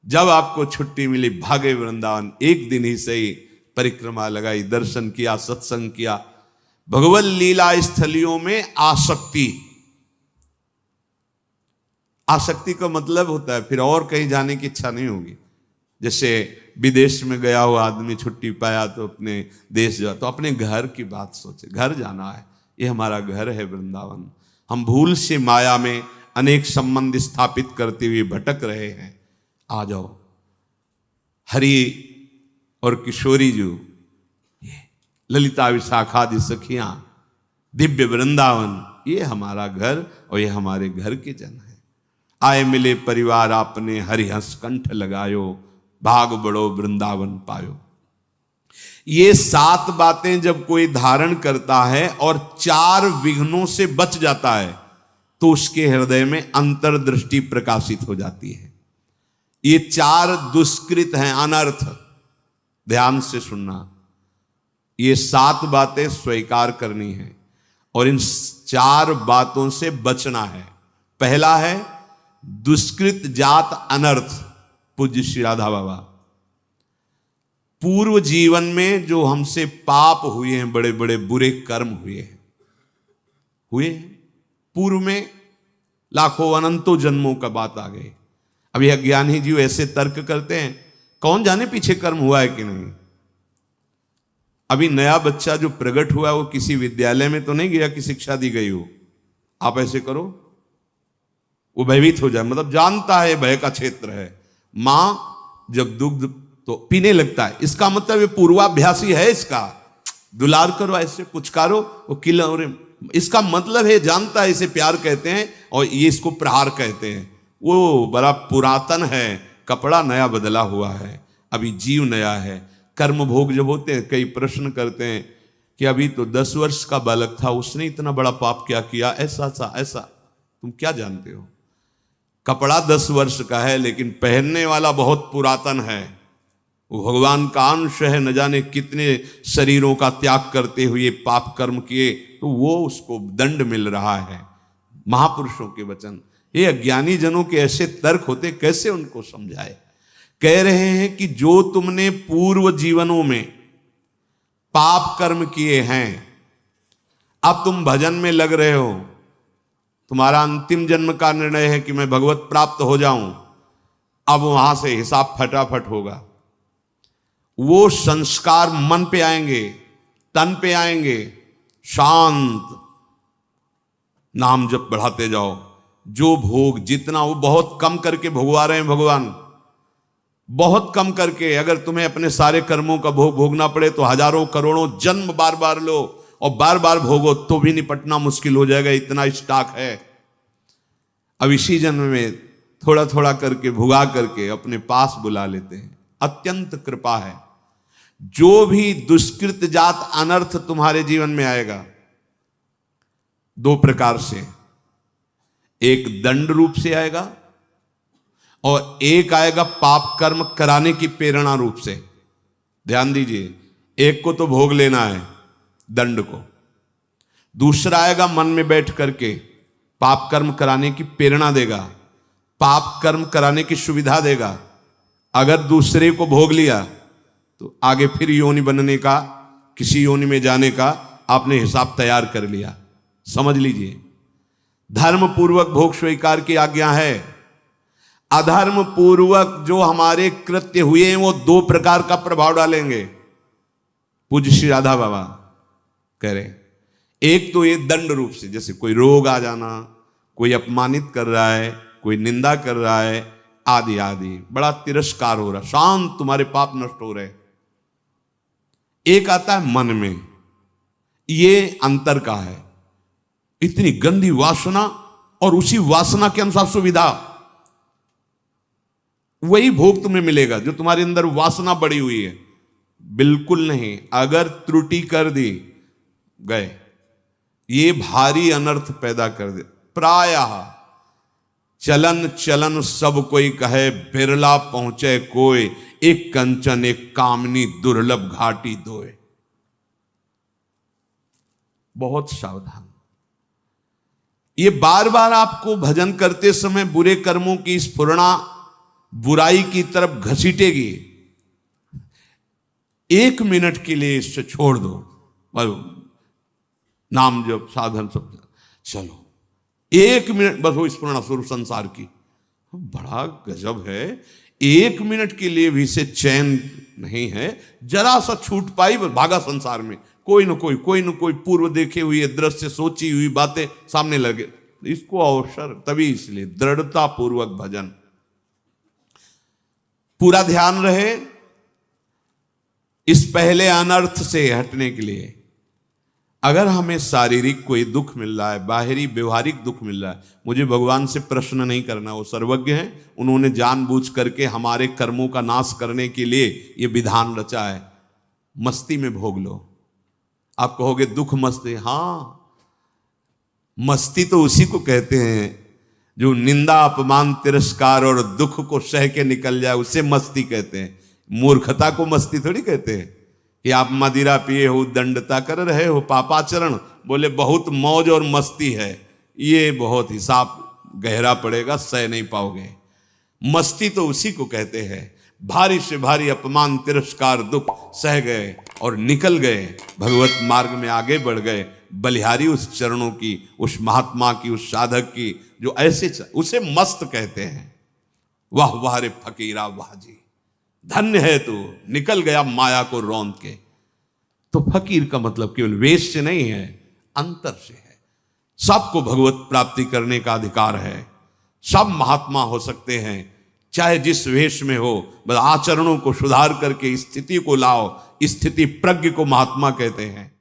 जब आपको छुट्टी मिली भागे वृंदावन, एक दिन ही सही परिक्रमा लगाई, दर्शन किया, सत्संग किया। भगवत लीला स्थलियों में आसक्ति, आसक्ति का मतलब होता है फिर और कहीं जाने की इच्छा नहीं होगी। जैसे विदेश में गया हुआ आदमी छुट्टी पाया तो अपने देश जा, तो अपने घर की बात सोचे, घर जाना है, ये हमारा घर है वृंदावन। हम भूल से माया में अनेक संबंध स्थापित करते हुए भटक रहे हैं। आ जाओ, हरि और किशोरी जी, ये ललिता विशाखादि सखियां, दिव्य वृंदावन, ये हमारा घर और ये हमारे घर के जन है। आए मिले परिवार आपने, हरि हंस कंठ लगायो, भाग बड़ो वृंदावन पायो। ये 7 बातें जब कोई धारण करता है और 4 विघ्नों से बच जाता है तो उसके हृदय में अंतर्दृष्टि प्रकाशित हो जाती है। ये 4 दुष्कृत हैं, अनर्थ, ध्यान से सुनना। ये 7 बातें स्वीकार करनी है और इन 4 बातों से बचना है। पहला है दुष्कृत जात अनर्थ। पूज्य श्री राधा बाबा, पूर्व जीवन में जो हमसे पाप हुए हैं, बड़े बड़े बुरे कर्म हुए पूर्व में लाखों अनंतों जन्मों का बात आ गई। अभी अज्ञानी जीव ऐसे तर्क करते हैं, कौन जाने पीछे कर्म हुआ है कि नहीं। अभी नया बच्चा जो प्रकट हुआ वो किसी विद्यालय में तो नहीं गया कि शिक्षा दी गई हो, आप ऐसे करो वो भयभीत हो जाए, मतलब जानता है भय का क्षेत्र है। मां जब दुग्ध तो पीने लगता है, इसका मतलब ये पूर्वाभ्यासी है इसका, दुलार करो, ऐसे पुचकारो, वो किलौरे। इसका मतलब है, जानता है इसे प्यार कहते हैं और ये इसको प्रहार कहते हैं। वो बड़ा पुरातन है, कपड़ा नया बदला हुआ है, अभी जीव नया है। कर्म भोग जब होते हैं, कई प्रश्न करते हैं कि अभी तो 10 वर्ष का बालक था, उसने इतना बड़ा पाप क्या किया, ऐसा। तुम क्या जानते हो? कपड़ा 10 वर्ष का है, लेकिन पहनने वाला बहुत पुरातन है। वो भगवान का अंश है, न जाने कितने शरीरों का त्याग करते हुए पाप कर्म किए, तो वो उसको दंड मिल रहा है। महापुरुषों के वचन, ये अज्ञानी जनों के ऐसे तर्क होते, कैसे उनको समझाए। कह रहे हैं कि जो तुमने पूर्व जीवनों में पाप कर्म किए हैं, अब तुम भजन में लग रहे हो, तुम्हारा अंतिम जन्म का निर्णय है कि मैं भगवत प्राप्त हो जाऊं, अब वहां से हिसाब फटाफट होगा। वो संस्कार मन पे आएंगे, तन पे आएंगे, शांत नाम जप बढ़ाते जाओ। जो भोग जितना, वो बहुत कम करके भोगवा रहे हैं भगवान, बहुत कम करके। अगर तुम्हें अपने सारे कर्मों का भोग भोगना पड़े तो हजारों करोड़ों जन्म बार बार लो और बार बार भोगो, तो भी निपटना मुश्किल हो जाएगा, इतना स्टॉक है। अब इसी जन्म में थोड़ा थोड़ा करके भुगा करके अपने पास बुला लेते हैं। अत्यंत कृपा है। जो भी दुष्कृत जात अनर्थ तुम्हारे जीवन में आएगा, 2 प्रकार से, एक दंड रूप से आएगा और एक आएगा पाप कर्म कराने की प्रेरणा रूप से। ध्यान दीजिए, एक को तो भोग लेना है दंड को, दूसरा आएगा मन में बैठ करके पाप कर्म कराने की प्रेरणा देगा, पाप कर्म कराने की सुविधा देगा। अगर दूसरे को भोग लिया तो आगे फिर योनि बनने का, किसी योनि में जाने का आपने हिसाब तैयार कर लिया। समझ लीजिए, धर्म पूर्वक भोग स्वीकार की आज्ञा है। अधर्म पूर्वक जो हमारे कृत्य हुए हैं, वो 2 प्रकार का प्रभाव डालेंगे। पूज्य श्री राधा बाबा कह रहे, एक तो ये दंड रूप से, जैसे कोई रोग आ जाना, कोई अपमानित कर रहा है, कोई निंदा कर रहा है, आदि आदि, बड़ा तिरस्कार हो रहा, शांत तुम्हारे पाप नष्ट हो रहे। एक आता है मन में, ये अंतर का है, इतनी गंदी वासना और उसी वासना के अनुसार सुविधा, वही भोग तुम्हें मिलेगा जो तुम्हारे अंदर वासना बढ़ी हुई है। बिल्कुल नहीं, अगर त्रुटि कर दी गए, ये भारी अनर्थ पैदा कर दे। प्रायः चलन चलन सब कोई कहे, बिरला पहुंचे कोई, एक कंचन एक कामनी दुर्लभ घाटी दोए। बहुत सावधान। ये बार बार आपको भजन करते समय बुरे कर्मों की स्फुरणा बुराई की तरफ घसीटेगी। 1 मिनट के लिए इससे छोड़ दो, नाम जप साधन सब, चलो 1 मिनट बस वो स्फुरणा स्वरूप संसार की। बड़ा गजब है, 1 मिनट के लिए भी से चैन नहीं है। जरा सा छूट पाई, भागा संसार में, कोई न कोई पूर्व देखे हुए दृश्य, सोची हुई बातें सामने लगे। इसको अवसर, तभी इसलिए दृढ़ता पूर्वक भजन, पूरा ध्यान रहे इस पहले अनर्थ से हटने के लिए। अगर हमें शारीरिक कोई दुख मिल रहा है, बाहरी व्यवहारिक दुख मिल रहा है, मुझे भगवान से प्रश्न नहीं करना, वो सर्वज्ञ हैं। उन्होंने जानबूझ करके हमारे कर्मों का नाश करने के लिए ये विधान रचा है। मस्ती में भोग लो। आप कहोगे दुख मस्ती, हाँ, मस्ती तो उसी को कहते हैं जो निंदा अपमान तिरस्कार और दुख को सह के निकल जाए, उसे मस्ती कहते हैं। मूर्खता को मस्ती थोड़ी कहते हैं कि आप मदिरा पिए हो, दंडता कर रहे हो, पापाचरण, बोले बहुत मौज और मस्ती है, ये बहुत हिसाब गहरा पड़ेगा, सह नहीं पाओगे। मस्ती तो उसी को कहते हैं, भारी से भारी अपमान तिरस्कार दुख सह गए और निकल गए, भगवत मार्ग में आगे बढ़ गए, बलिहारी उस चरणों की, उस महात्मा की, उस साधक की, जो ऐसे उसे मस्त कहते हैं। वाह वाह रे फकीरा वाह जी, धन्य है तू, निकल गया माया को रौंद के। तो फकीर का मतलब केवल वेश से नहीं है, अंतर से है। सबको भगवत प्राप्ति करने का अधिकार है, सब महात्मा हो सकते हैं, चाहे जिस वेश में हो, बस आचरणों को सुधार करके स्थिति को लाओ, स्थिति प्रज्ञ को महात्मा कहते हैं।